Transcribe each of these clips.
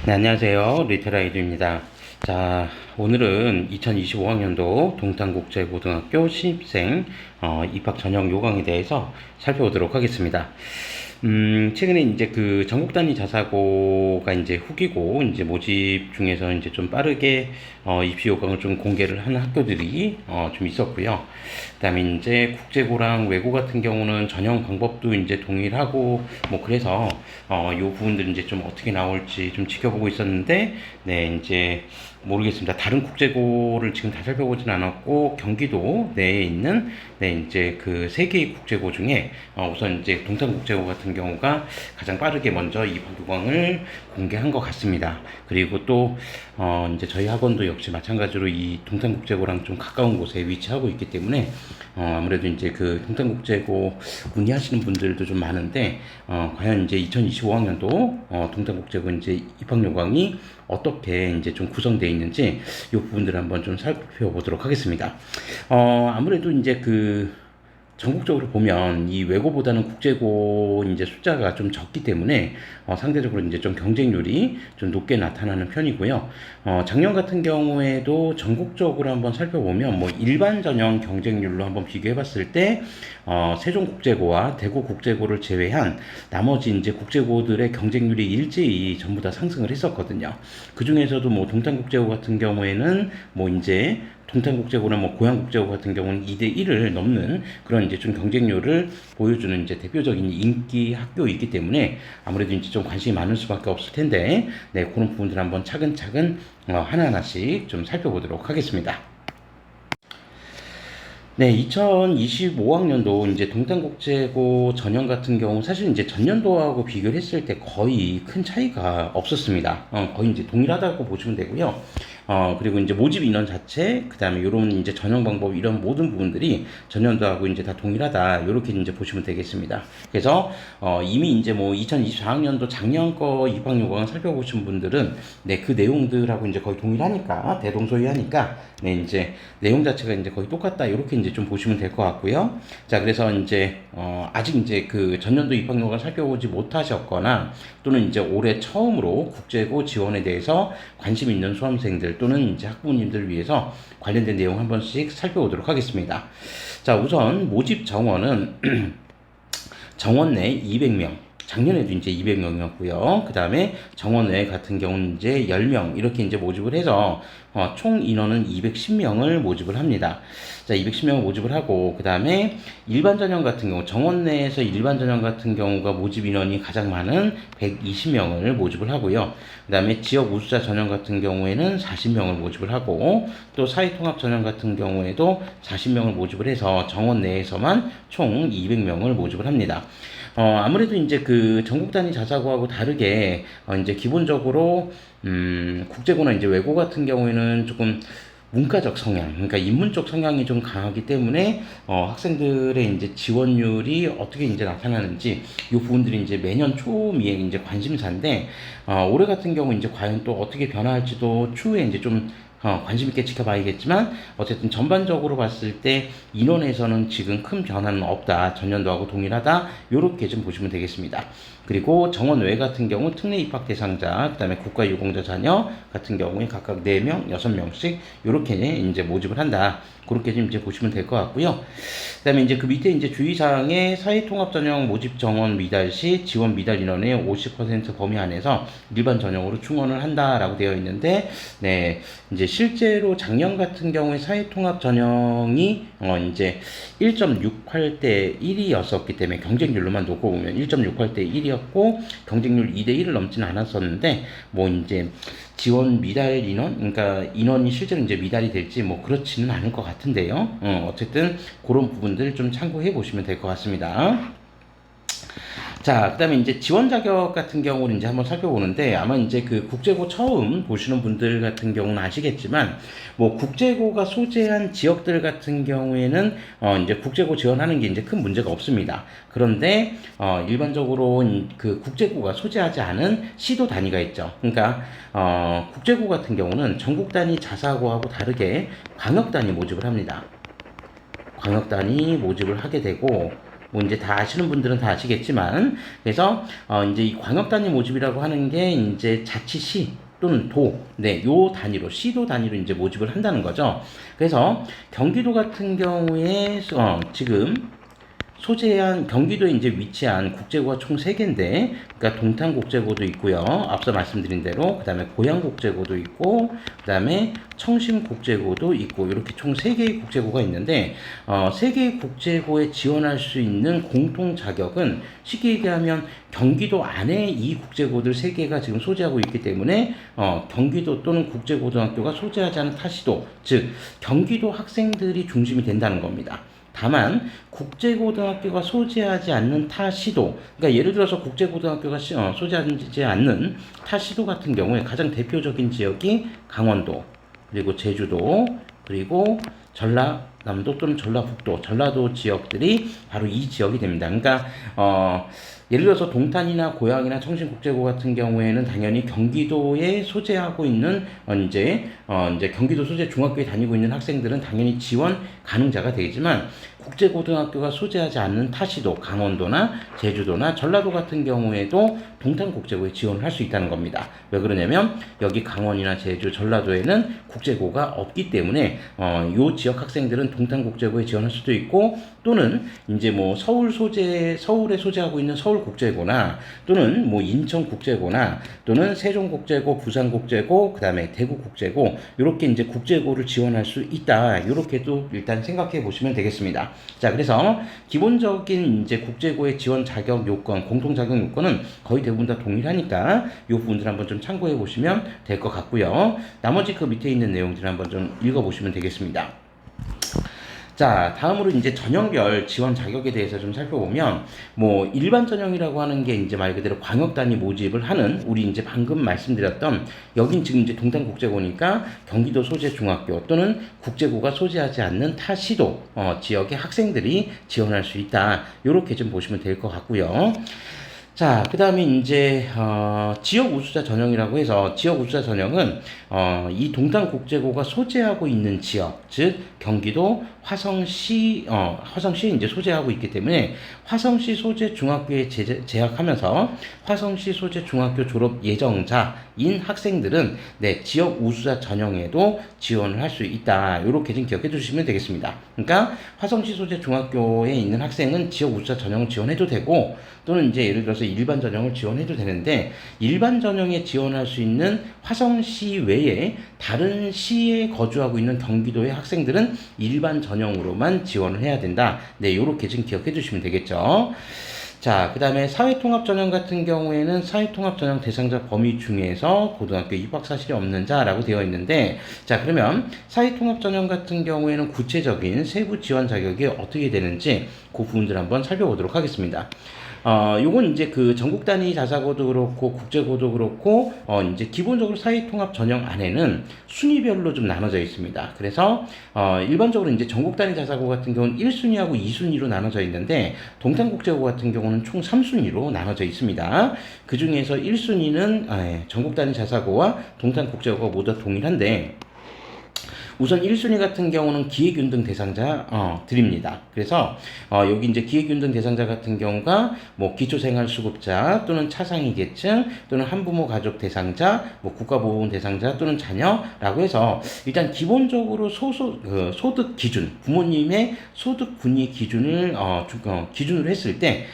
네, 안녕하세요. 리테라이드입니다. 자, 오늘은 2025학년도 동탄국제고등학교 신입생 입학 전형 요강에 대해서 살펴보도록 하겠습니다. 최근에 이제 그 전국 단위 자사고가 이제 후기고, 이제 모집 중에서 이제 좀 빠르게 입시 요강을 좀 공개를 하는 학교들이 좀 있었고요. 그다음에 이제 국제고랑 외고 같은 경우는 전형 방법도 이제 동일하고, 뭐 그래서 요 부분들 이제 좀 어떻게 나올지 좀 지켜보고 있었는데, 네, 이제 모르겠습니다. 다른 국제고를 지금 다 살펴보진 않았고, 경기도 내에 있는, 네, 이제 그 세 개의 국제고 중에 우선 이제 동탄국제고 같은 경우가 가장 빠르게 먼저 입학 요강을 공개한 것 같습니다. 그리고 또 이제 저희 학원도 역시 마찬가지로 이 동탄국제고랑 좀 가까운 곳에 위치하고 있기 때문에 아무래도 이제 그 동탄국제고 문의하시는 분들도 좀 많은데, 과연 이제 2025학년도 동탄국제고 이제 입학 요강이 어떻게 이제 좀 구성되어 있는지 이 부분들을 한번 좀 살펴보도록 하겠습니다. 아무래도 이제 그 전국적으로 보면 이 외고보다는 국제고 이제 숫자가 좀 적기 때문에 상대적으로 이제 좀 경쟁률이 좀 높게 나타나는 편이고요. 작년 같은 경우에도 전국적으로 한번 살펴보면 뭐 일반 전형 경쟁률로 한번 비교해 봤을 때 세종국제고와 대구국제고를 제외한 나머지 이제 국제고들의 경쟁률이 일제히 전부 다 상승을 했었거든요. 그 중에서도 뭐 동탄국제고 같은 경우에는 뭐 이제 동탄국제고나 뭐 고양국제고 같은 경우는 2대 1을 넘는 그런 이제 좀 경쟁률을 보여주는 이제 대표적인 인기 학교이기 때문에 아무래도 이제 좀 관심이 많을 수밖에 없을 텐데, 네, 그런 부분들 한번 차근차근 하나하나씩 좀 살펴보도록 하겠습니다. 네, 2025학년도 이제 동탄국제고 전형 같은 경우 사실 이제 전년도하고 비교를 했을 때 거의 큰 차이가 없었습니다. 거의 이제 동일하다고 보시면 되고요. 그리고 이제 모집 인원 자체, 그 다음에 요런 이제 전형 방법, 이런 모든 부분들이 전년도하고 이제 다 동일하다. 요렇게 이제 보시면 되겠습니다. 그래서, 이미 이제 뭐 2024학년도 작년 거 입학 요강을 살펴보신 분들은, 네, 그 내용들하고 이제 거의 동일하니까, 대동소이하니까, 네, 이제 내용 자체가 이제 거의 똑같다. 요렇게 이제 좀 보시면 될 것 같고요. 자, 그래서 이제, 아직 이제 그 전년도 입학 요강을 살펴보지 못하셨거나, 또는 이제 올해 처음으로 국제고 지원에 대해서 관심 있는 수험생들 또는 이제 학부모님들을 위해서 관련된 내용 한 번씩 살펴보도록 하겠습니다. 자, 우선 모집 정원은 정원 내 200명, 작년에도 이제 200명이었고요. 그 다음에 정원 외 같은 경우는 이제 10명 이렇게 이제 모집을 해서 총 인원은 210명을 모집을 합니다. 자, 210명을 모집을 하고, 그 다음에 일반 전형 같은 경우, 정원 내에서 일반 전형 같은 경우가 모집 인원이 가장 많은 120명을 모집을 하고요. 그 다음에 지역 우수자 전형 같은 경우에는 40명을 모집을 하고, 또 사회통합 전형 같은 경우에도 40명을 모집을 해서 정원 내에서만 총 200명을 모집을 합니다. 아무래도 이제 그 전국 단위 자사고하고 다르게, 이제 기본적으로, 국제고나 이제 외고 같은 경우에는 조금 문과적 성향, 그러니까 인문적 성향이 좀 강하기 때문에, 학생들의 이제 지원율이 어떻게 이제 나타나는지, 이 부분들이 이제 매년 초미에 이제 관심사인데, 올해 같은 경우 이제 과연 또 어떻게 변화할지도 추후에 이제 좀 관심 있게 지켜봐야겠지만, 어쨌든 전반적으로 봤을 때 인원에서는 지금 큰 변화는 없다. 전년도하고 동일하다. 요렇게 좀 보시면 되겠습니다. 그리고 정원 외 같은 경우 특례 입학 대상자, 그다음에 국가 유공자 자녀 같은 경우에 각각 4명, 6명씩 요렇게 이제 모집을 한다. 그렇게 좀 이제 보시면 될 것 같고요. 그다음에 이제 그 밑에 이제 주의사항에 사회통합 전형 모집 정원 미달 시 지원 미달 인원의 50% 범위 안에서 일반 전형으로 충원을 한다라고 되어 있는데, 네, 이제 실제로 작년 같은 경우에 사회통합 전형이 이제 1.68대 1이었었기 때문에 경쟁률로만 놓고 보면 1.68대 1이었고 경쟁률 2대 1을 넘지는 않았었는데, 뭐 이제 지원 미달 인원, 그러니까 인원이 실제로 이제 미달이 될지 뭐 그렇지는 않을 것 같은데요. 어쨌든 그런 부분들 좀 참고해 보시면 될 것 같습니다. 자, 그 다음에 이제 지원 자격 같은 경우는 이제 한번 살펴보는데, 아마 이제 그 국제고 처음 보시는 분들 같은 경우는 아시겠지만, 뭐 국제고가 소재한 지역들 같은 경우에는 이제 국제고 지원하는 게 이제 큰 문제가 없습니다. 그런데 일반적으로 그 국제고가 소재하지 않은 시도 단위가 있죠. 그러니까 국제고 같은 경우는 전국 단위 자사고하고 다르게 광역 단위 모집을 합니다. 광역 단위 모집을 하게 되고, 뭐 이제 다 아시는 분들은 다 아시겠지만, 그래서 이제 이 광역 단위 모집이라고 하는 게 이제 자치시 또는 도, 네, 요 단위로, 시도 단위로 이제 모집을 한다는 거죠. 그래서 경기도 같은 경우에 지금 소재한 경기도에 이제 위치한 국제고가 총 3개인데, 그러니까 동탄국제고도 있고요. 앞서 말씀드린 대로 그다음에 고양국제고도 있고, 그다음에 청심국제고도 있고, 이렇게 총 3개의 국제고가 있는데, 3개의 국제고에 지원할 수 있는 공통 자격은 쉽게 얘기하면 경기도 안에 이 국제고들 3개가 지금 소재하고 있기 때문에 경기도 또는 국제고등학교가 소재하지 않은 타시도, 즉 경기도 학생들이 중심이 된다는 겁니다. 다만 국제고등학교가 소재하지 않는 타 시도, 그러니까 예를 들어서 국제고등학교가 소재하지 않는 타 시도 같은 경우에 가장 대표적인 지역이 강원도, 그리고 제주도, 그리고 전라남도 또는 전라북도, 전라도 지역들이 바로 이 지역이 됩니다. 그러니까 예를 들어서 동탄이나 고양이나 청신국제고 같은 경우에는 당연히 경기도에 소재하고 있는 이제 경기도 소재 중학교에 다니고 있는 학생들은 당연히 지원 가능자가 되지만, 국제고등학교가 소재하지 않는 타시도, 강원도나 제주도나 전라도 같은 경우에도 동탄국제고에 지원을 할 수 있다는 겁니다. 왜 그러냐면 여기 강원이나 제주, 전라도에는 국제고가 없기 때문에 요 지역 학생들은 동탄국제고에 지원할 수도 있고, 또는 이제 뭐 서울에 소재하고 있는 서울국제고나 또는 뭐 인천국제고나 또는 세종국제고, 부산국제고, 그다음에 대구국제고, 이렇게 이제 국제고를 지원할 수 있다. 이렇게도 일단 생각해 보시면 되겠습니다. 자, 그래서 기본적인 이제 국제고의 지원 자격 요건, 공통 자격 요건은 거의 대부분 다 동일하니까 이 부분들 한번 좀 참고해 보시면 될 것 같고요. 나머지 그 밑에 있는 내용들 한번 좀 읽어 보시면 되겠습니다. 자, 다음으로 이제 전형별 지원 자격에 대해서 좀 살펴보면, 뭐 일반 전형이라고 하는 게 이제 말 그대로 광역 단위 모집을 하는, 우리 이제 방금 말씀드렸던, 여긴 지금 이제 동탄국제고니까 경기도 소재 중학교 또는 국제고가 소재하지 않는 타 시도 지역의 학생들이 지원할 수 있다. 이렇게 좀 보시면 될 것 같고요. 자, 그 다음에 이제 지역 우수자 전형이라고 해서, 지역 우수자 전형은 이 동탄국제고가 소재하고 있는 지역, 즉 경기도 화성시에 이제 소재하고 있기 때문에 화성시 소재 중학교에 재학하면서 화성시 소재 중학교 졸업 예정자인 학생들은 지역 우수자 전형에도 지원을 할 수 있다. 이렇게 좀 기억해 주시면 되겠습니다. 그러니까 화성시 소재 중학교에 있는 학생은 지역 우수자 전형을 지원해도 되고, 또는 이제 예를 들어서 일반 전형을 지원해도 되는데, 일반 전형에 지원할 수 있는 화성시 외에 다른 시에 거주하고 있는 경기도의 학생들은 일반 전형으로만 지원을 해야 된다. 요렇게 좀 기억해 주시면 되겠죠. 자, 그 다음에 사회통합전형 같은 경우에는 사회통합전형 대상자 범위 중에서 고등학교 입학 사실이 없는 자라고 되어 있는데, 자, 그러면 사회통합전형 같은 경우에는 구체적인 세부 지원 자격이 어떻게 되는지 그 부분들 한번 살펴보도록 하겠습니다. 요건 이제 그 전국 단위 자사고도 그렇고 국제고도 그렇고 이제 기본적으로 사회통합 전형 안에는 순위별로 좀 나눠져 있습니다. 그래서 일반적으로 이제 전국 단위 자사고 같은 경우는 1순위하고 2순위로 나눠져 있는데, 동탄국제고 같은 경우는 총 3순위로 나눠져 있습니다. 그 중에서 1순위는 전국 단위 자사고와 동탄국제고가 모두 동일한데, 우선 1순위 같은 경우는 기회균등 대상자 드립니다. 그래서 여기 이제 기회균등 대상자 같은 경우가 뭐 기초생활수급자 또는 차상위 계층 또는 한부모 가족 대상자, 뭐 국가보호원 대상자 또는 자녀라고 해서, 일단 기본적으로 소득 기준, 부모님의 소득 분위 기준을 기준으로 했을 때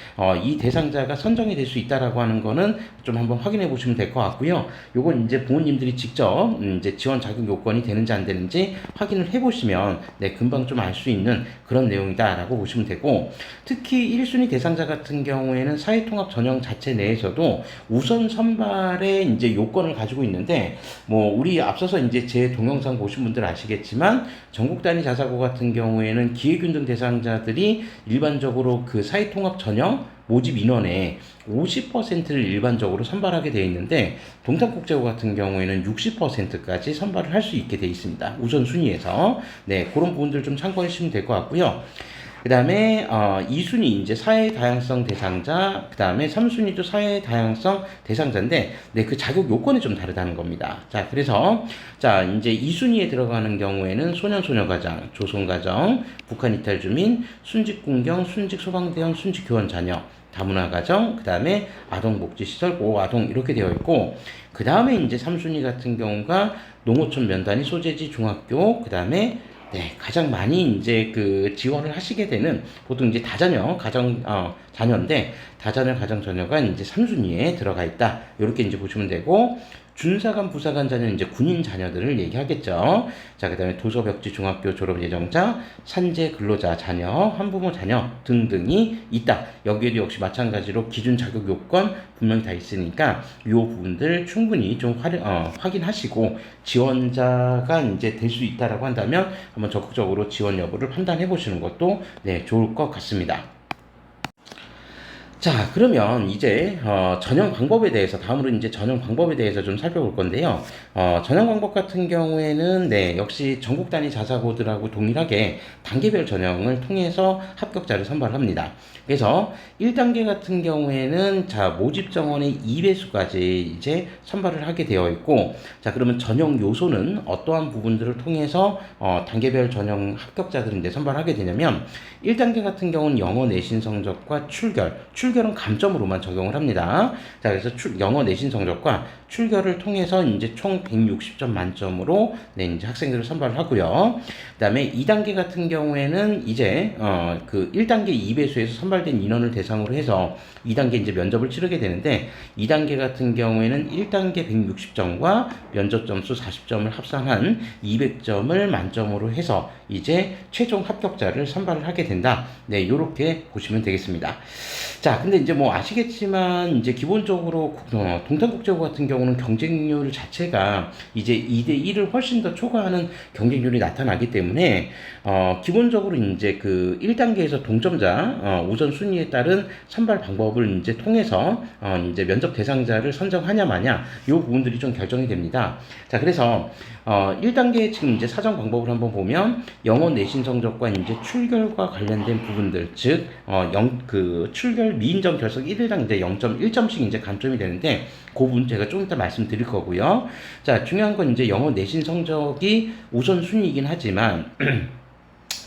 이 대상자가 선정이 될 수 있다라고 하는 거는 좀 한번 확인해 보시면 될 것 같고요. 요건 이제 부모님들이 직접 이제 지원 자격 요건이 되는지 안 되는지 확인을 해보시면 금방 좀 알 수 있는 그런 내용이다라고 보시면 되고, 특히 1순위 대상자 같은 경우에는 사회통합 전형 자체 내에서도 우선 선발의 이제 요건을 가지고 있는데, 뭐 우리 앞서서 이제 제 동영상 보신 분들 아시겠지만, 전국 단위 자사고 같은 경우에는 기회균등 대상자들이 일반적으로 그 사회통합 전형 모집 인원의 50%를 일반적으로 선발하게 되어 있는데, 동탄국제고 같은 경우에는 60%까지 선발을 할 수 있게 되어 있습니다. 우선순위에서. 그런 부분들 좀 참고해 주시면 될 것 같고요. 그 다음에 2순위 이제 사회 다양성 대상자, 그 다음에 3순위도 사회 다양성 대상자인데, 네, 그 자격 요건이 좀 다르다는 겁니다. 자, 그래서 자 이제 2순위에 들어가는 경우에는 소년 소녀가정, 조선가정, 북한 이탈 주민, 순직 군경, 순직 소방대원, 순직 교원 자녀, 다문화 가정, 그 다음에 아동복지시설, 보호아동 이렇게 되어 있고, 그 다음에 이제 3순위 같은 경우가 농어촌 면단위 소재지 중학교, 그 다음에 네, 가장 많이 이제 그 지원을 하시게 되는 보통 이제 다자녀 가정 자녀인데, 다자녀 가정 자녀가 이제 3순위에 들어가 있다. 이렇게 이제 보시면 되고, 준사관 부사관 자녀는 이제 군인 자녀들을 얘기하겠죠. 자, 그다음에 도서벽지 중학교 졸업 예정자, 산재 근로자 자녀, 한부모 자녀 등등이 있다. 여기에도 역시 마찬가지로 기준 자격 요건 분명히 다 있으니까 이 부분들 충분히 좀 확인하시고, 지원자가 이제 될 수 있다라고 한다면 한번 적극적으로 지원 여부를 판단해 보시는 것도 네, 좋을 것 같습니다. 자, 그러면 이제 전형 방법에 대해서, 다음으로 이제 전형 방법에 대해서 좀 살펴볼 건데요. 전형 방법 같은 경우에는 네, 역시 전국 단위 자사고들하고 동일하게 단계별 전형을 통해서 합격자를 선발합니다. 그래서 1단계 같은 경우에는 자, 모집 정원의 2배수까지 이제 선발을 하게 되어 있고, 자, 그러면 전형 요소는 어떠한 부분들을 통해서 단계별 전형 합격자들을 이제 선발하게 되냐면, 1단계 같은 경우는 영어 내신 성적과 출결은 감점으로만 적용을 합니다. 자, 그래서 영어 내신 성적과 출결을 통해서 이제 총 160점 만점으로 네, 이제 학생들을 선발을 하고요. 그다음에 2단계 같은 경우에는 이제 그 1단계 2배수에서 선발된 인원을 대상으로 해서 2단계 이제 면접을 치르게 되는데, 2단계 같은 경우에는 1단계 160점과 면접 점수 40점을 합산한 200점을 만점으로 해서 이제 최종 합격자를 선발을 하게 된다. 네, 요렇게 보시면 되겠습니다. 자, 근데 이제 뭐 아시겠지만 이제 기본적으로 동탄국제고 같은 경우는 경쟁률 자체가 이제 2대1을 훨씬 더 초과하는 경쟁률이 나타나기 때문에 기본적으로 이제 그 1단계에서 동점자 우선 순위에 따른 선발 방법을 이제 통해서 이제 면접 대상자를 선정하냐 마냐 요 부분들이 좀 결정이 됩니다. 자, 그래서 1단계 지금 이제 사정 방법을 한번 보면, 영어 내신 성적과 이제 출결과 관련된 부분들, 즉 그 출결 미인정 결석 1일당 이제 0.1점씩 이제 감점이 되는데, 그 부분 제가 좀 이따 말씀드릴 거고요. 자, 중요한 건 이제 영어 내신 성적이 우선 순위이긴 하지만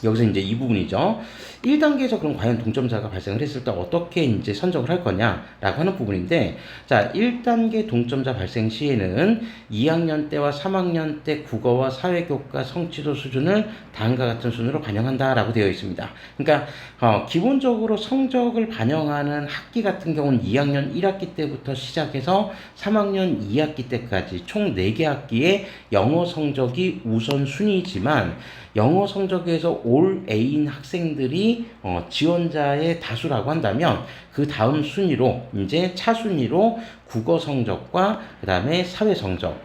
여기서 이제 이 부분이죠. 1단계에서 그럼 과연 동점자가 발생을 했을 때 어떻게 이제 선정을 할 거냐라고 하는 부분인데, 자, 1단계 동점자 발생 시에는 2학년 때와 3학년 때 국어와 사회교과 성취도 수준을 다음과 같은 순으로 반영한다라고 되어 있습니다. 그러니까 기본적으로 성적을 반영하는 학기 같은 경우는 2학년 1학기 때부터 시작해서 3학년 2학기 때까지 총 4개 학기에 영어 성적이 우선 순위지만, 영어 성적에서 올 A인 학생들이 지원자의 다수라고 한다면, 그 다음 순위로 이제 차순위로 국어 성적과 그 다음에 사회 성적,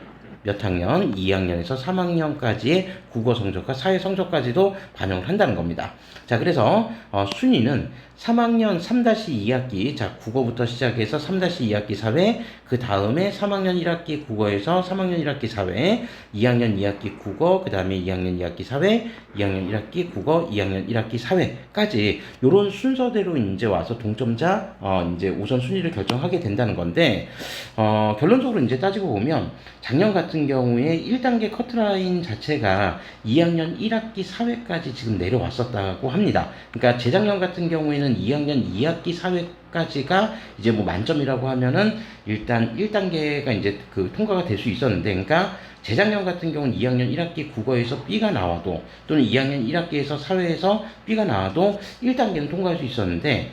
몇 학년, 2학년에서 3학년까지의 국어 성적과 사회 성적까지도 반영을 한다는 겁니다. 자, 그래서 순위는 3학년 3-2학기, 자, 국어부터 시작해서 3-2학기 사회, 그 다음에 3학년 1학기 국어에서 3학년 1학기 사회, 2학년 2학기 국어, 그 다음에 2학년 2학기 사회, 2학년 1학기 국어, 2학년 1학기 사회까지 요런 순서대로 이제 와서 동점자 이제 우선 순위를 결정하게 된다는 건데, 결론적으로 이제 따지고 보면 작년 같은 경우에 1단계 커트라인 자체가 2학년 1학기 사회까지 지금 내려왔었다고 합니다. 그러니까 재작년 같은 경우에는 2학년 2학기 사회까지가 이제 뭐 만점이라고 하면은 일단 1단계가 이제 그 통과가 될 수 있었는데, 그러니까 재작년 같은 경우는 2학년 1학기 국어에서 B가 나와도, 또는 2학년 1학기에서 사회에서 B가 나와도 1단계는 통과할 수 있었는데,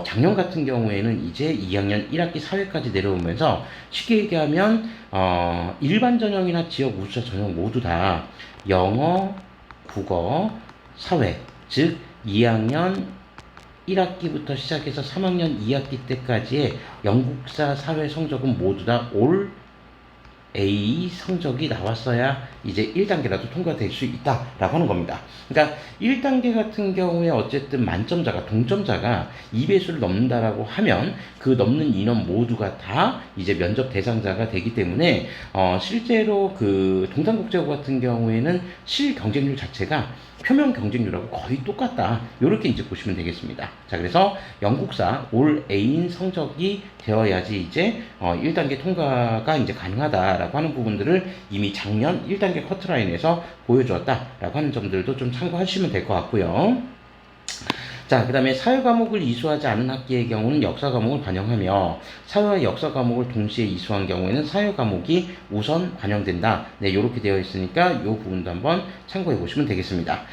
작년 같은 경우에는 이제 2학년 1학기 사회까지 내려오면서 쉽게 얘기하면 일반 전형이나 지역 우수자 전형 모두 다 영어, 국어, 사회, 즉 2학년 1학기부터 시작해서 3학년 2학기 때까지의 영국사 사회 성적은 모두 다 올 A 성적이 나왔어야 이제 1단계라도 통과될 수 있다라고 하는 겁니다. 그러니까 1단계 같은 경우에 어쨌든 만점자가 동점자가 2배수를 넘는다라고 하면 그 넘는 인원 모두가 다 이제 면접 대상자가 되기 때문에 실제로 그 동산국제고 같은 경우에는 실 경쟁률 자체가 표면 경쟁률하고 거의 똑같다. 이렇게 이제 보시면 되겠습니다. 자, 그래서 영국사 올 A인 성적이 되어야지 이제 1단계 통과가 이제 가능하다라고 하는 부분들을 이미 작년 1단계 커트라인에서 보여주었다라고 하는 점들도 좀 참고하시면 될 것 같고요. 자, 그 다음에 사회 과목을 이수하지 않은 학기의 경우는 역사 과목을 반영하며 사회와 역사 과목을 동시에 이수한 경우에는 사회 과목이 우선 반영된다. 네, 이렇게 되어 있으니까 이 부분도 한번 참고해 보시면 되겠습니다.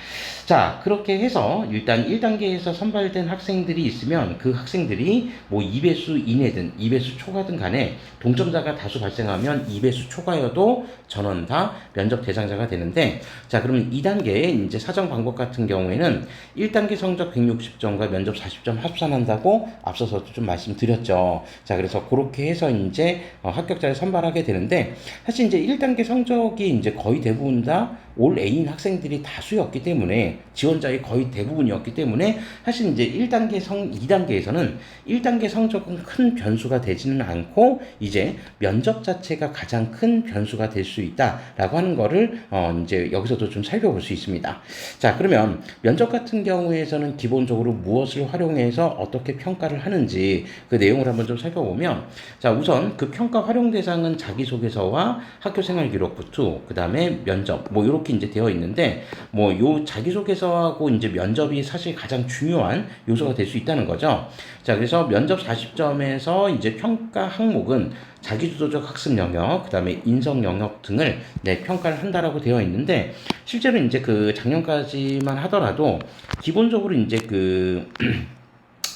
자, 그렇게 해서 일단 1단계에서 선발된 학생들이 있으면 그 학생들이 뭐 2배수 이내든 2배수 초과든 간에 동점자가 다수 발생하면 2배수 초과여도 전원 다 면접 대상자가 되는데, 자, 그러면 2단계의 이제 사정 방법 같은 경우에는 1단계 성적 160점과 면접 40점 합산한다고 앞서서도 좀 말씀드렸죠. 자, 그래서 그렇게 해서 이제 합격자를 선발하게 되는데, 사실 이제 1단계 성적이 이제 거의 대부분 다 올 A인 학생들이 다수였기 때문에 지원자의 거의 대부분이었기 때문에 사실 이제 2단계에서는 1단계 성적은 큰 변수가 되지는 않고 이제 면접 자체가 가장 큰 변수가 될 수 있다라고 하는 거를 이제 여기서도 좀 살펴볼 수 있습니다. 자, 그러면 면접 같은 경우에서는 기본적으로 무엇을 활용해서 어떻게 평가를 하는지 그 내용을 한번 좀 살펴보면, 자, 우선 그 평가 활용 대상은 자기소개서와 학교생활 기록부, 그 다음에 면접 뭐 이렇게 이제 되어 있는데, 뭐 요 자기소개서하고 이제 면접이 사실 가장 중요한 요소가 될 수 있다는 거죠. 자, 그래서 면접 40점에서 이제 평가 항목은 자기주도적 학습 영역, 그 다음에 인성 영역 등을 평가를 한다라고 되어 있는데, 실제로 이제 그 작년까지만 하더라도 기본적으로 이제 그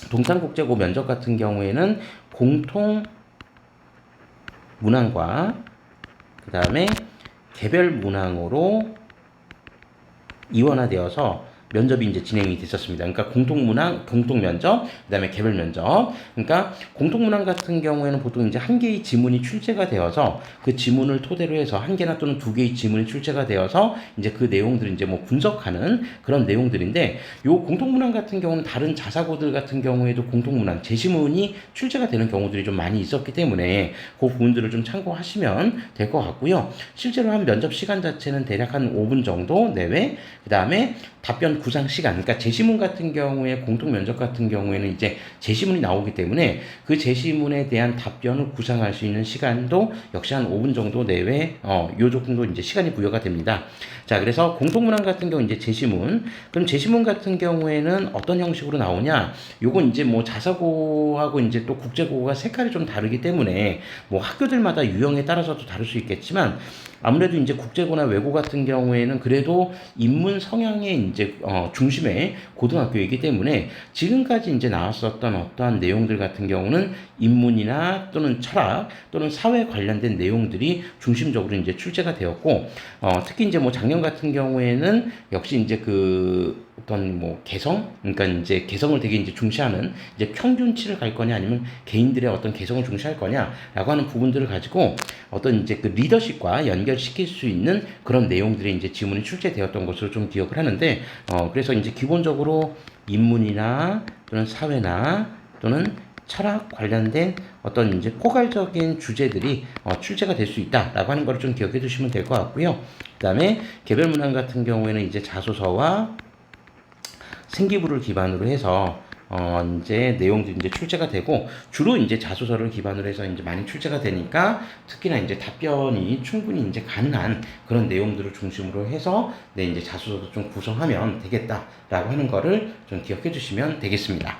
동산국제고 면접 같은 경우에는 공통 문항과 그 다음에 개별 문항으로 이원화되어서 면접이 이제 진행이 됐었습니다. 그러니까 공통문항, 공통면접, 그 다음에 개별면접. 그러니까 공통문항 같은 경우에는 보통 이제 한 개의 지문이 출제가 되어서 그 지문을 토대로 해서 한 개나 또는 두 개의 지문이 출제가 되어서 이제 그 내용들을 이제 뭐 분석하는 그런 내용들인데, 요 공통문항 같은 경우는 다른 자사고들 같은 경우에도 공통문항, 제시문이 출제가 되는 경우들이 좀 많이 있었기 때문에 그 부분들을 좀 참고하시면 될 것 같고요. 실제로 한 면접 시간 자체는 대략 한 5분 정도 내외, 그 다음에 답변 구상 시간, 그러니까 제시문 같은 경우에 공통 면접 같은 경우에는 이제 제시문이 나오기 때문에 그 제시문에 대한 답변을 구상할 수 있는 시간도 역시 한 5분 정도 내외 요 정도 이제 시간이 부여가 됩니다. 자, 그래서 공통문항 같은 경우 이제 제시문, 그럼 제시문 같은 경우에는 어떤 형식으로 나오냐? 요건 이제 뭐 자사고하고 이제 또 국제고가 색깔이 좀 다르기 때문에 뭐 학교들마다 유형에 따라서도 다를 수 있겠지만, 아무래도 이제 국제고나 외고 같은 경우에는 그래도 인문 성향의 이제 중심의 고등학교이기 때문에 지금까지 이제 나왔었던 어떠한 내용들 같은 경우는 인문이나 또는 철학 또는 사회 관련된 내용들이 중심적으로 이제 출제가 되었고, 특히 이제 뭐 작년 같은 경우에는 역시 이제 그 어떤 뭐 개성, 그러니까 이제 개성을 되게 이제 중시하는, 이제 평균치를 갈 거냐 아니면 개인들의 어떤 개성을 중시할 거냐라고 하는 부분들을 가지고 어떤 이제 그 리더십과 연결시킬 수 있는 그런 내용들이 이제 지문이 출제되었던 것으로 좀 기억을 하는데, 그래서 이제 기본적으로 인문이나 또는 사회나 또는 철학 관련된 어떤 이제 포괄적인 주제들이 출제가 될 수 있다라고 하는 걸 좀 기억해 두시면 될 것 같고요. 그 다음에 개별 문항 같은 경우에는 이제 자소서와 생기부를 기반으로 해서 이제 내용들이 이제 출제가 되고, 주로 이제 자소서를 기반으로 해서 이제 많이 출제가 되니까 특히나 이제 답변이 충분히 이제 가능한 그런 내용들을 중심으로 해서 이제 자소서도 좀 구성하면 되겠다라고 하는 거를 좀 기억해 주시면 되겠습니다.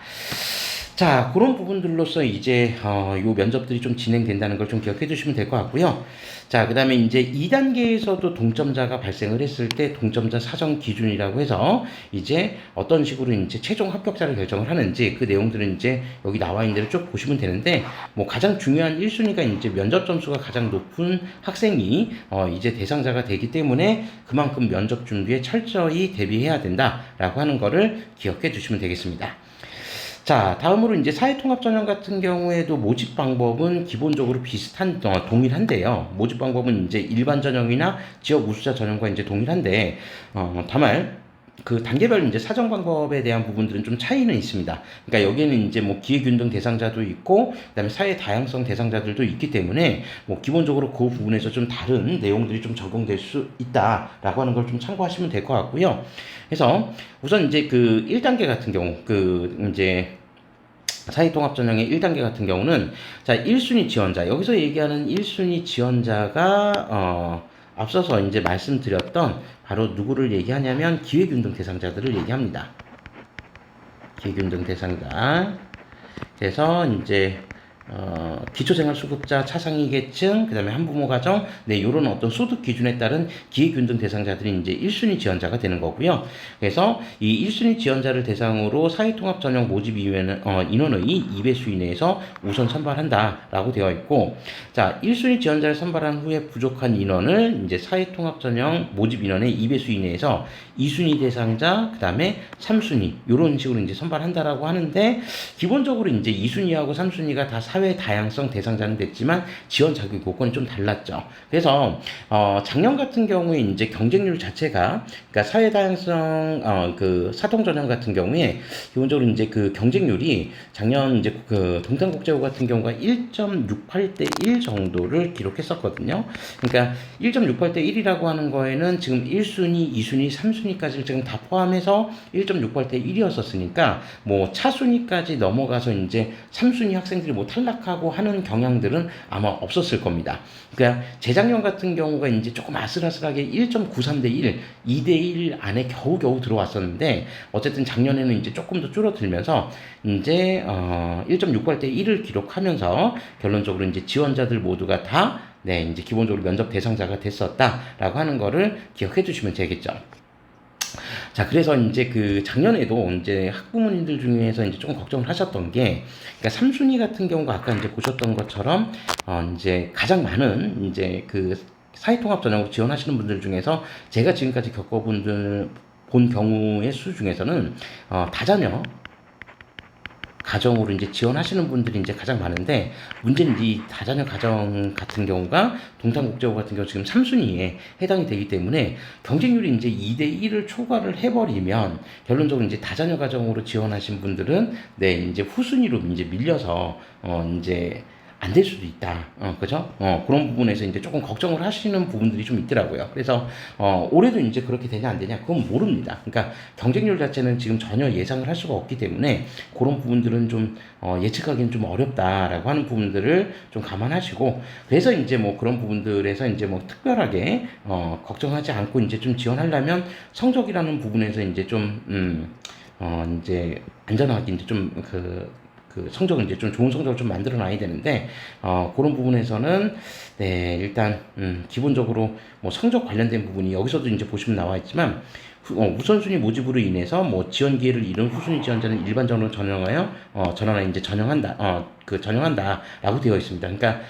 자, 그런 부분들로서 이제 요 면접들이 좀 진행된다는 걸 좀 기억해 두시면 될 것 같고요. 자, 그 다음에 이제 2단계에서도 동점자가 발생을 했을 때 동점자 사정 기준이라고 해서 이제 어떤 식으로 이제 최종 합격자를 결정을 하는지 그 내용들은 이제 여기 나와 있는 대로 쭉 보시면 되는데, 뭐 가장 중요한 1순위가 이제 면접 점수가 가장 높은 학생이 이제 대상자가 되기 때문에 그만큼 면접 준비에 철저히 대비해야 된다라고 하는 거를 기억해 두시면 되겠습니다. 자, 다음으로 이제 사회통합전형 같은 경우에도 모집 방법은 기본적으로 동일한데요. 모집 방법은 이제 일반 전형이나 지역 우수자 전형과 이제 동일한데, 다만 그 단계별 이제 사정 방법에 대한 부분들은 좀 차이는 있습니다. 그러니까 여기에는 이제 뭐 기회균등 대상자도 있고, 그다음에 사회 다양성 대상자들도 있기 때문에 뭐 기본적으로 그 부분에서 좀 다른 내용들이 좀 적용될 수 있다라고 하는 걸 좀 참고하시면 될 것 같고요. 그래서 우선 이제 그 1단계 같은 경우, 그 이제 사회통합전형의 1단계 같은 경우는 자 1순위 지원자, 여기서 얘기하는 1순위 지원자가 앞서서 이제 말씀드렸던 바로 누구를 얘기하냐면 기회균등 대상자들을 얘기합니다. 기회균등 대상자. 그래서 이제 기초생활수급자, 차상위 계층, 그 다음에 한부모 가정, 네, 요런 어떤 소득 기준에 따른 기회균등 대상자들이 이제 1순위 지원자가 되는 거고요. 그래서 이 1순위 지원자를 대상으로 사회통합 전형 모집 이후에는, 인원의 2배수 이내에서 우선 선발한다라고 되어 있고, 자, 1순위 지원자를 선발한 후에 부족한 인원을 이제 사회통합 전형 모집 인원의 2배수 이내에서 2순위 대상자, 그 다음에 3순위, 요런 식으로 이제 선발한다라고 하는데, 기본적으로 이제 2순위하고 3순위가 다 사회 다양성 대상자는 됐지만 지원 자격 요건이 좀 달랐죠. 그래서 작년 같은 경우에 이제 경쟁률 자체가, 그러니까 사회 다양성 그 사통 전형 같은 경우에 기본적으로 이제 그 경쟁률이 작년 이제 그 동탄국제고 같은 경우가 1.68대 1 정도를 기록했었거든요. 그러니까 1.68대 1이라고 하는 거에는 지금 1순위, 2순위, 3순위까지를 지금 다 포함해서 1.68대 1이었었으니까 뭐 차순위까지 넘어가서 이제 3순위 학생들이 뭐 탈락하고 하는 경향들은 아마 없었을 겁니다. 그러니까 재작년 같은 경우가 이제 조금 아슬아슬하게 1.93대 1, 2대 1 안에 겨우겨우 들어왔었는데, 어쨌든 작년에는 이제 조금 더 줄어들면서 이제 1.68대 1을 기록하면서 결론적으로 이제 지원자들 모두가 다 네, 이제 기본적으로 면접 대상자가 됐었다라고 하는 거를 기억해 주시면 되겠죠. 자, 그래서 이제 그 작년에도 이제 학부모님들 중에서 이제 조금 걱정을 하셨던 게, 그러니까 3순위 같은 경우가 아까 이제 보셨던 것처럼, 이제 가장 많은 이제 그 사회통합 전형으로 지원하시는 분들 중에서 제가 지금까지 본 경우의 수 중에서는, 다자녀 가정으로 이제 지원하시는 분들이 이제 가장 많은데, 문제는 이 다자녀 가정 같은 경우가 동탄국제고 같은 경우 지금 3순위에 해당이 되기 때문에 경쟁률이 이제 2대 1을 초과를 해버리면 결론적으로 이제 다자녀 가정으로 지원하신 분들은 네, 이제 후순위로 이제 밀려서 이제 안 될 수도 있다. 그죠? 그런 부분에서 이제 조금 걱정을 하시는 부분들이 좀 있더라고요. 그래서, 올해도 이제 그렇게 되냐, 안 되냐, 그건 모릅니다. 그러니까 경쟁률 자체는 지금 전혀 예상을 할 수가 없기 때문에 그런 부분들은 좀, 예측하기는 좀 어렵다라고 하는 부분들을 좀 감안하시고, 그래서 이제 뭐 그런 부분들에서 이제 뭐 특별하게, 걱정하지 않고 이제 좀 지원하려면 성적이라는 부분에서 이제 좀, 이제 안전하게 이제 좀 그 성적을 이제 좀 좋은 성적을 좀 만들어 놔야 되는데, 그런 부분에서는 네, 일단 기본적으로 뭐 성적 관련된 부분이 여기서도 이제 보시면 나와 있지만, 우선순위 모집으로 인해서 뭐 지원 기회를 잃은 후순위 지원자는 일반적으로 전환하여 이제 전형한다라고 되어 있습니다. 그러니까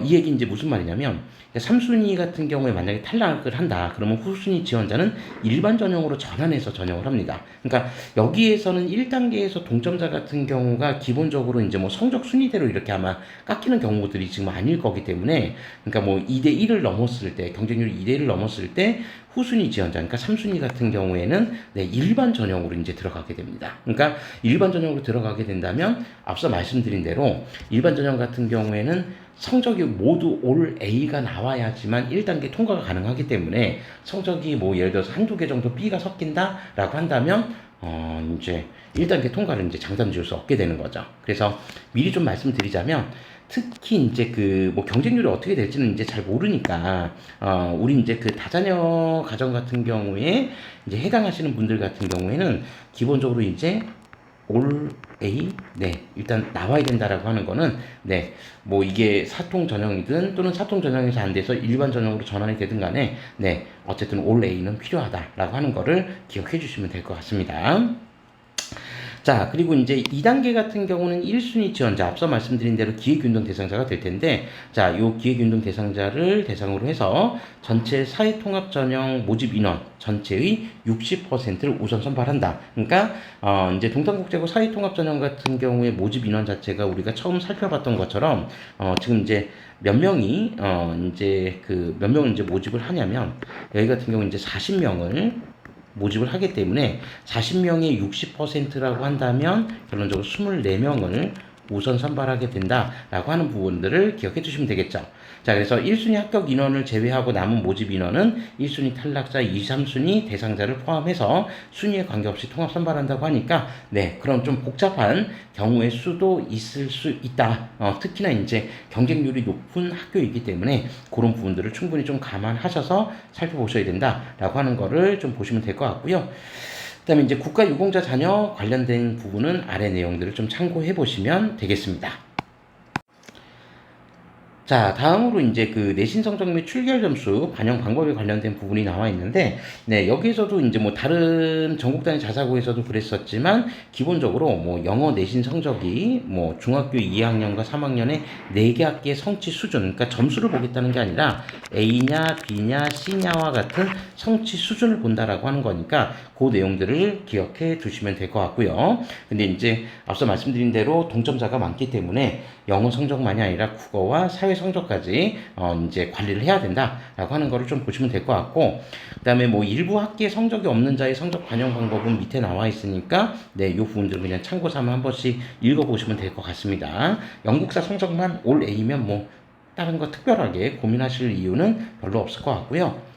이 얘기 이제 무슨 말이냐면, 3순위 같은 경우에 만약에 탈락을 한다, 그러면 후순위 지원자는 일반 전형으로 전환해서 전형을 합니다. 그러니까 여기에서는 1단계에서 동점자 같은 경우가 기본적으로 이제 뭐 성적 순위대로 이렇게 아마 깎이는 경우들이 지금 아닐 거기 때문에, 그러니까 뭐 2대 1을 넘었을 때, 경쟁률 2대 1을 넘었을 때 후순위 지원자, 그러니까 3순위 같은 경우에는 네, 일반 전형으로 이제 들어가게 됩니다. 그러니까 일반 전형으로 들어가게 된다면 앞서 말씀드린 대로 일반 전형 같은 경우에는 성적이 모두 올 A가 나와야지만 1단계 통과가 가능하기 때문에, 성적이 뭐 예를 들어서 한두 개 정도 B가 섞인다라고 한다면 이제 1단계 통과를 이제 장담 지을 수 없게 되는 거죠. 그래서 미리 좀 말씀드리자면, 특히 이제 그 뭐 경쟁률이 어떻게 될지는 이제 잘 모르니까, 우리 이제 그 다자녀 가정 같은 경우에 이제 해당하시는 분들 같은 경우에는 기본적으로 이제 올 A, 네, 일단 나와야 된다라고 하는 거는, 네, 뭐 이게 사통 전형이든 또는 사통 전형에서 안 돼서 일반 전형으로 전환이 되든 간에, 네, 어쨌든 올 A는 필요하다라고 하는 거를 기억해 주시면 될 것 같습니다. 자, 그리고 이제 2단계 같은 경우는 1순위 지원자, 앞서 말씀드린 대로 기획운동 대상자가 될 텐데, 자, 요 기획운동 대상자를 대상으로 해서 전체 사회통합 전형 모집 인원 전체의 60%를 우선 선발한다. 그러니까, 이제 동탄국제고 사회통합 전형 같은 경우에 모집 인원 자체가 우리가 처음 살펴봤던 것처럼, 지금 이제 몇 명이, 몇 명을 이제 모집을 하냐면, 여기 같은 경우 이제 40명을 모집을 하기 때문에 40명의 60%라고 한다면 결론적으로 24명을 우선 선발하게 된다라고 하는 부분들을 기억해 주시면 되겠죠. 자, 그래서 1순위 합격 인원을 제외하고 남은 모집 인원은 1순위 탈락자, 2, 3순위 대상자를 포함해서 순위에 관계없이 통합 선발한다고 하니까, 네, 그런 좀 복잡한 경우의 수도 있을 수 있다. 특히나 이제 경쟁률이 높은 학교이기 때문에 그런 부분들을 충분히 좀 감안하셔서 살펴보셔야 된다라고 하는 거를 좀 보시면 될 것 같고요. 그 다음에 이제 국가유공자 자녀 관련된 부분은 아래 내용들을 좀 참고해 보시면 되겠습니다. 자, 다음으로 이제 그 내신 성적 및 출결 점수 반영 방법에 관련된 부분이 나와 있는데, 네, 여기에서도 이제 뭐 다른 전국 단위 자사고에서도 그랬었지만, 기본적으로 뭐 영어 내신 성적이 뭐 중학교 2학년과 3학년의 4개 학기의 성취 수준, 그러니까 점수를 보겠다는 게 아니라 A냐, B냐, C냐와 같은 성취 수준을 본다라고 하는 거니까, 그 내용들을 기억해 두시면 될 것 같고요. 근데 이제 앞서 말씀드린 대로 동점자가 많기 때문에 영어 성적만이 아니라 국어와 사회 성적까지 이제 관리를 해야 된다라고 하는 거를 좀 보시면 될 것 같고, 그다음에 뭐 일부 학기에 성적이 없는 자의 성적 반영 방법은 밑에 나와 있으니까, 네, 이 부분들은 그냥 참고 삼아 한 번씩 읽어보시면 될 것 같습니다. 영국사 성적만 올 A면 뭐 다른 거 특별하게 고민하실 이유는 별로 없을 것 같고요.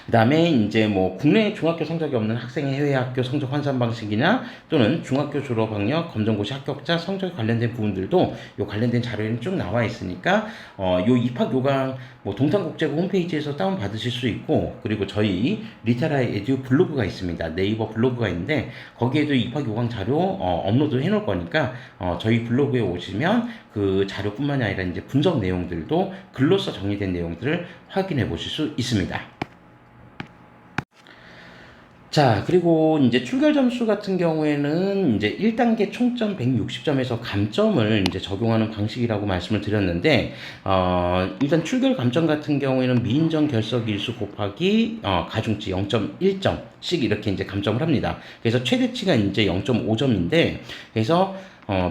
그 다음에 이제 뭐 국내 중학교 성적이 없는 학생의 해외 학교 성적 환산 방식이나 또는 중학교 졸업 학력, 검정고시 합격자 성적에 관련된 부분들도 요 관련된 자료에는 쭉 나와 있으니까 요 입학 요강 뭐 동탄국제고 홈페이지에서 다운 받으실 수 있고, 그리고 저희 리테라 에듀 블로그가 있습니다. 네이버 블로그가 있는데 거기에도 입학 요강 자료 업로드 해 놓을 거니까 저희 블로그에 오시면 그 자료뿐만이 아니라 이제 분석 내용들도 글로써 정리된 내용들을 확인해 보실 수 있습니다. 자, 그리고 이제 출결 점수 같은 경우에는 이제 1단계 총점 160점에서 감점을 이제 적용하는 방식이라고 말씀을 드렸는데, 일단 출결 감점 같은 경우에는 미인정 결석 일수 곱하기 가중치 0.1점씩 이렇게 이제 감점을 합니다. 그래서 최대치가 이제 0.5점인데, 그래서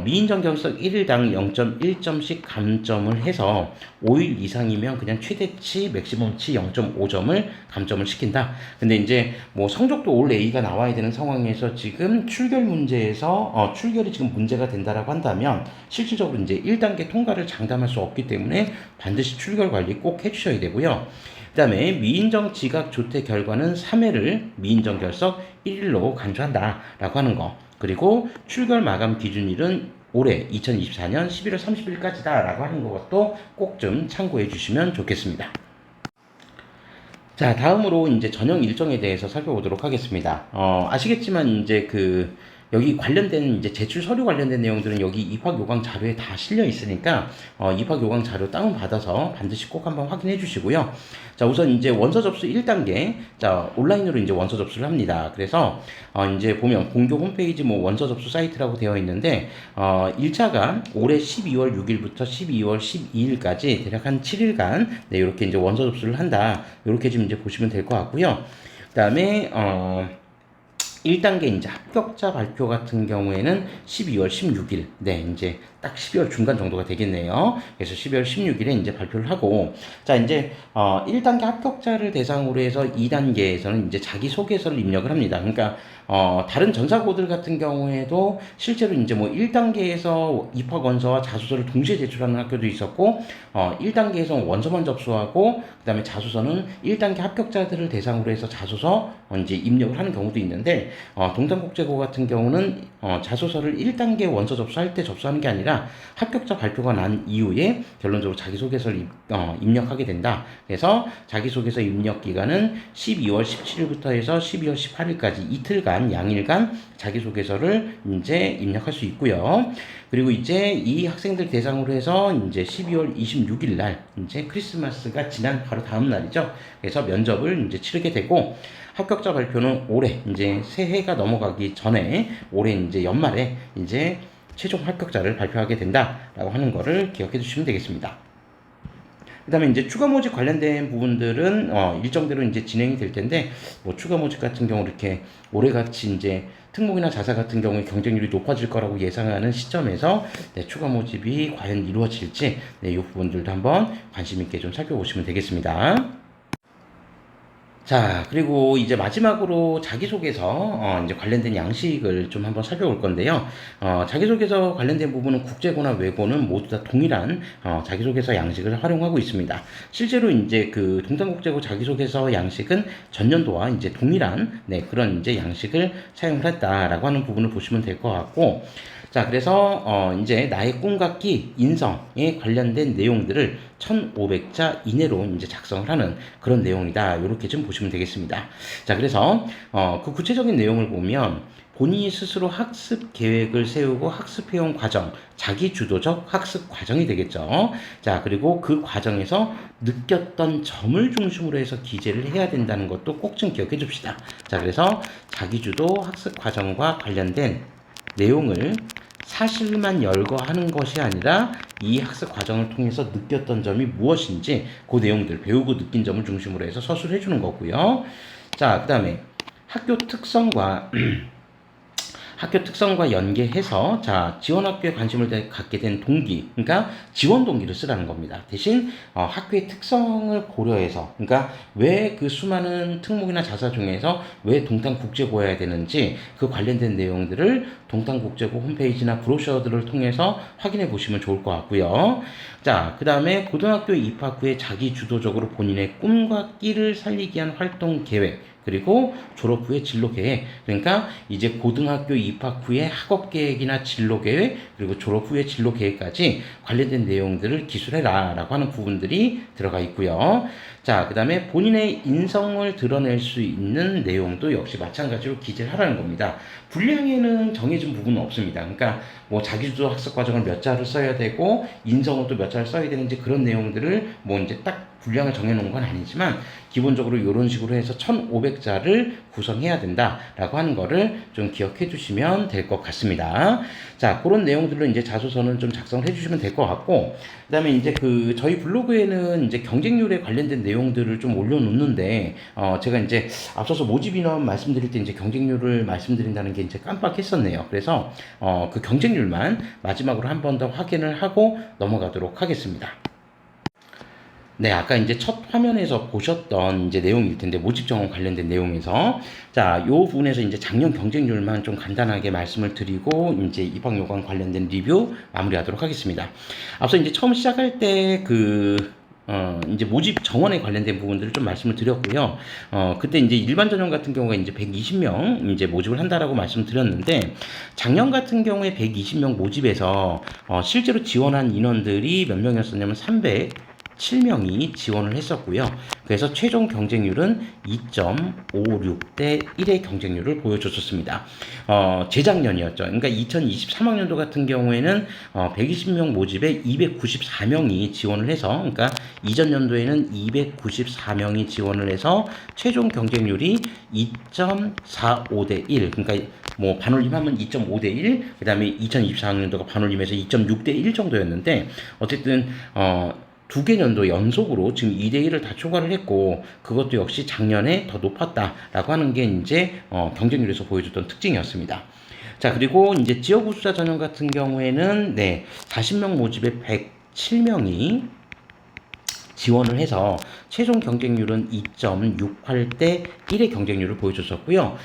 미인정 결석 1일당 0.1점씩 감점을 해서 5일 이상이면 그냥 최대치 맥시멈치 0.5점을 감점을 시킨다. 근데 이제 뭐 성적도 올 A가 나와야 되는 상황에서 지금 출결 문제에서 출결이 지금 문제가 된다라고 한다면 실질적으로 이제 1단계 통과를 장담할 수 없기 때문에 반드시 출결 관리 꼭 해주셔야 되고요. 그 다음에 미인정 지각 조퇴 결과는 3회를 미인정 결석 1일로 간주한다라고 하는 거. 그리고 출결 마감 기준일은 올해 2024년 11월 30일까지다 라고 하는 것도 꼭 좀 참고해 주시면 좋겠습니다. 자, 다음으로 이제 전형 일정에 대해서 살펴보도록 하겠습니다. 아시겠지만 이제 여기 관련된 이제 제출 서류 관련된 내용들은 여기 입학 요강 자료에 다 실려 있으니까 입학 요강 자료 다운 받아서 반드시 꼭 한번 확인해 주시고요. 자, 우선 이제 원서 접수 1단계, 자, 온라인으로 이제 원서 접수를 합니다. 그래서 이제 보면 본교 홈페이지 뭐 원서 접수 사이트라고 되어 있는데 1차가 올해 12월 6일부터 12월 12일까지 대략 한 7일간 네, 이렇게 이제 원서 접수를 한다. 이렇게 지금 이제 보시면 될 것 같고요. 그다음에 1단계 이제 합격자 발표 같은 경우에는 12월 16일, 네, 이제 딱 12월 중간 정도가 되겠네요. 그래서 12월 16일에 이제 발표를 하고, 자, 이제 1단계 합격자를 대상으로 해서 2단계에서는 이제 자기소개서를 입력을 합니다. 그러니까 다른 전사고들 같은 경우에도 실제로 이제 뭐 1단계에서 입학 원서와 자소서를 동시에 제출하는 학교도 있었고, 1단계에서 원서만 접수하고, 그 다음에 자소서는 1단계 합격자들을 대상으로 해서 자소서 이제 입력을 하는 경우도 있는데, 동탄국제고 같은 경우는 자소서를 1단계 원서 접수할 때 접수하는 게 아니라 합격자 발표가 난 이후에 결론적으로 자기소개서를 입력하게 된다. 그래서 자기소개서 입력 기간은 12월 17일부터 해서 12월 18일까지 이틀간 일간, 양일간 자기소개서를 이제 입력할 수 있고요. 그리고 이제 이 학생들 대상으로 해서 이제 12월 26일 날 이제 크리스마스가 지난 바로 다음 날이죠. 그래서 면접을 이제 치르게 되고 합격자 발표는 올해 이제 새해가 넘어가기 전에 올해 이제 연말에 이제 최종 합격자를 발표하게 된다라고 하는 거를 기억해 주시면 되겠습니다. 그 다음에 이제 추가 모집 관련된 부분들은 일정대로 이제 진행이 될 텐데, 뭐 추가 모집 같은 경우 이렇게 올해같이 이제 특목이나 자사 같은 경우에 경쟁률이 높아질 거라고 예상하는 시점에서 네, 추가 모집이 과연 이루어질지 네, 이 부분들도 한번 관심 있게 좀 살펴보시면 되겠습니다. 자, 그리고 이제 마지막으로 자기소개서, 이제 관련된 양식을 좀 한번 살펴볼 건데요. 자기소개서 관련된 부분은 국제고나 외고는 모두 다 동일한, 자기소개서 양식을 활용하고 있습니다. 실제로 이제 그 동탄국제고 자기소개서 양식은 전년도와 이제 동일한, 네, 그런 이제 양식을 사용을 했다라고 하는 부분을 보시면 될 것 같고, 자, 그래서 이제 나의 꿈과 끼 인성에 관련된 내용들을 1,500자 이내로 이제 작성을 하는 그런 내용이다. 이렇게 좀 보시면 되겠습니다. 자, 그래서 그 구체적인 내용을 보면 본인이 스스로 학습 계획을 세우고 학습해온 과정, 자기 주도적 학습 과정이 되겠죠. 자, 그리고 그 과정에서 느꼈던 점을 중심으로 해서 기재를 해야 된다는 것도 꼭 좀 기억해 줍시다. 자, 그래서 자기 주도 학습 과정과 관련된 내용을 사실만 열거하는 것이 아니라 이 학습 과정을 통해서 느꼈던 점이 무엇인지 그 내용들 배우고 느낀 점을 중심으로 해서 서술해 주는 거고요. 자, 그 다음에 학교 특성과 학교 특성과 연계해서 자 지원학교에 관심을 갖게 된 동기, 그러니까 지원 동기를 쓰라는 겁니다. 대신 학교의 특성을 고려해서, 그러니까 왜 그 수많은 특목이나 자사 중에서 왜 동탄국제고여야 되는지 그 관련된 내용들을 동탄국제고 홈페이지나 브로셔들을 통해서 확인해 보시면 좋을 것 같고요. 자, 그 다음에 고등학교 입학 후에 자기 주도적으로 본인의 꿈과 끼를 살리기 위한 활동 계획, 그리고 졸업 후에 진로 계획, 그러니까 이제 고등학교 입학 후에 학업 계획이나 진로 계획, 그리고 졸업 후에 진로 계획까지 관련된 내용들을 기술해라 라고 하는 부분들이 들어가 있고요. 자, 그 다음에 본인의 인성을 드러낼 수 있는 내용도 역시 마찬가지로 기재를 하라는 겁니다. 분량에는 정해진 부분은 없습니다. 그러니까 뭐 자기주도 학습 과정을 몇 자를 써야 되고 인성을 또 몇 자를 써야 되는지 그런 내용들을 뭐 이제 딱 분량을 정해놓은 건 아니지만 기본적으로 이런 식으로 해서 1,500자를 구성해야 된다라고 하는 거를 좀 기억해 주시면 될 것 같습니다. 자, 그런 내용들로 이제 자소서는 좀 작성을 해주시면 될 것 같고, 그 다음에 이제 그 저희 블로그에는 이제 경쟁률에 관련된 내용들을 좀 올려놓는데, 제가 이제 앞서서 모집 인원 말씀드릴 때 이제 경쟁률을 말씀드린다는 게 이제 깜빡했었네요. 그래서 그 경쟁률만 마지막으로 한 번 더 확인을 하고 넘어가도록 하겠습니다. 네, 아까 이제 첫 화면에서 보셨던 이제 내용일 텐데, 모집 정원 관련된 내용에서. 자, 요 부분에서 이제 작년 경쟁률만 좀 간단하게 말씀을 드리고, 이제 입학 요건 관련된 리뷰 마무리하도록 하겠습니다. 앞서 이제 처음 시작할 때 이제 모집 정원에 관련된 부분들을 좀 말씀을 드렸고요. 그때 이제 일반 전형 같은 경우가 이제 120명 이제 모집을 한다라고 말씀드렸는데, 작년 같은 경우에 120명 모집에서 실제로 지원한 인원들이 몇 명이었었냐면 307명이 지원을 했었고요. 그래서 최종 경쟁률은 2.56대 1의 경쟁률을 보여줬었습니다. 재작년이었죠. 그러니까 2023학년도 같은 경우에는 120명 모집에 294명이 지원을 해서, 그러니까 이전 연도에는 294명이 지원을 해서 최종 경쟁률이 2.45대 1, 그러니까 뭐 반올림하면 2.5대 1, 그 다음에 2024학년도가 반올림해서 2.6대 1 정도였는데, 어쨌든 두 개 년도 연속으로 지금 2대1을 다 초과를 했고, 그것도 역시 작년에 더 높았다라고 하는 게 이제 경쟁률에서 보여줬던 특징이었습니다. 자, 그리고 이제 지역 우수자 전형 같은 경우에는 네, 40명 모집에 107명이 지원을 해서 최종 경쟁률은 2.68대 1의 경쟁률을 보여줬었고요.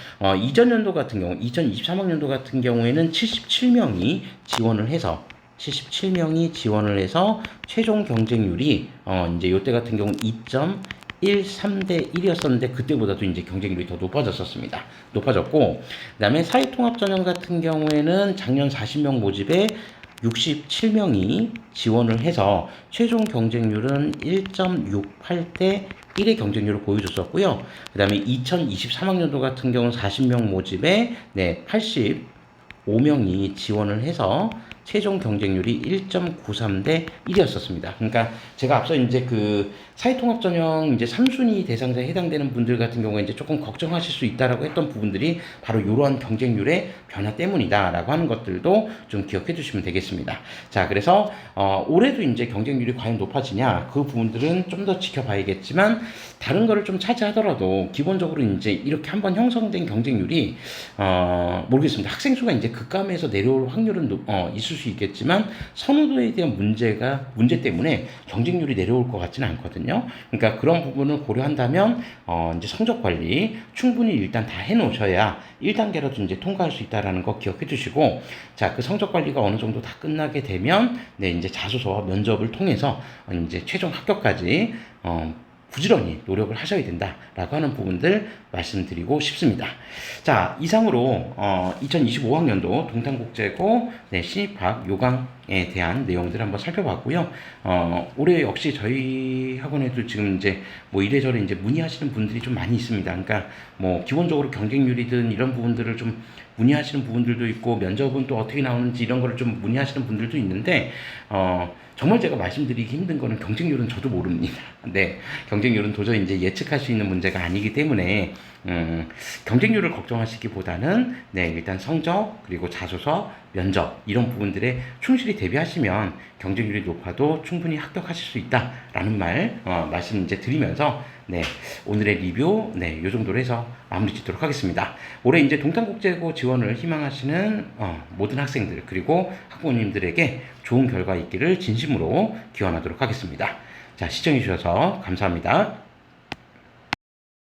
이전 연도 같은 경우, 2023학년도 같은 경우에는 77명이 지원을 해서 최종 경쟁률이 이제 이때 같은 경우 2.13대 1이었었는데 그때보다도 이제 경쟁률이 더 높아졌었습니다. 높아졌고, 그다음에 사회통합 전형 같은 경우에는 작년 40명 모집에 67명이 지원을 해서 최종 경쟁률은 1.68대 1의 경쟁률을 보여줬었고요. 그 다음에 2023학년도 같은 경우는 40명 모집에 네, 85명이 지원을 해서 최종 경쟁률이 1.93대 1이었었습니다. 그러니까 제가 앞서 이제 그 사회통합전형 이제 3순위 대상자에 해당되는 분들 같은 경우에 이제 조금 걱정하실 수 있다라고 했던 부분들이 바로 이러한 경쟁률의 변화 때문이다라고 하는 것들도 좀 기억해 주시면 되겠습니다. 자, 그래서 올해도 이제 경쟁률이 과연 높아지냐 그 부분들은 좀 더 지켜봐야겠지만 다른 거를 좀 차지하더라도 기본적으로 이제 이렇게 한번 형성된 경쟁률이 모르겠습니다. 학생 수가 이제 급감해서 내려올 확률은 있을 수 있겠지만 선호도에 대한 문제 때문에 경쟁률이 내려올 것 같지는 않거든요. 그러니까 그런 부분을 고려한다면 이제 성적 관리 충분히 일단 다 해놓으셔야 1단계라도 이제 통과할 수 있다라는 거 기억해 주시고, 자, 그 성적 관리가 어느 정도 다 끝나게 되면 네, 이제 자소서와 면접을 통해서 이제 최종 합격까지 부지런히 노력을 하셔야 된다라고 하는 부분들 말씀드리고 싶습니다. 자, 이상으로 2025학년도 동탄국제고 네, 신입학 요강에 대한 내용들 한번 살펴봤고요. 올해 역시 저희 학원에도 지금 이제 뭐 이래저래 이제 문의하시는 분들이 좀 많이 있습니다. 그러니까 뭐 기본적으로 경쟁률이든 이런 부분들을 좀 문의하시는 부분들도 있고, 면접은 또 어떻게 나오는지 이런 거를 좀 문의하시는 분들도 있는데 정말 제가 말씀드리기 힘든 거는 경쟁률은 저도 모릅니다. 네, 경쟁률은 도저히 이제 예측할 수 있는 문제가 아니기 때문에 경쟁률을 걱정하시기보다는 네, 일단 성적 그리고 자소서, 면접 이런 부분들에 충실히 대비하시면 경쟁률이 높아도 충분히 합격하실 수 있다라는 말씀 이제 드리면서 네, 오늘의 리뷰 네, 요 정도로 해서 마무리 짓도록 하겠습니다. 올해 이제 동탄국제고 지원을 희망하시는 모든 학생들 그리고 학부모님들에게 좋은 결과 있기를 진심으로 기원하도록 하겠습니다. 자, 시청해 주셔서 감사합니다.